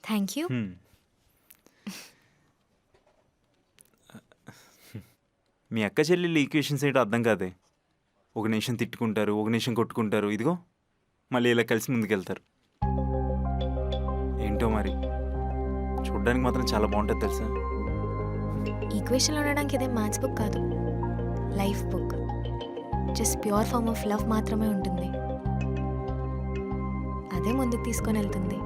Thank you. మీ అక్క చెల్లెళ్ళు equations ఏంటో అర్థం కాదే. ఒక నిమిషం తిట్టుకుంటారు, ఒక నిమిషం కొట్టుకుంటారు, ఇదిగో మళ్ళీ ఇలా కలిసి ముందుకెళ్తారు. ఏంటో మరి చూడ్డానికి మాత్రం చాలా బాగుంటుంది తెలుసా. ఈక్వేషన్లో ఉండడానికి ఇదే మ్యాథ్స్ బుక్ కాదు, life book. Just pure form of love మాత్రమే ఉంటుంది. అదే ముందుకు తీసుకొని వెళ్తుంది.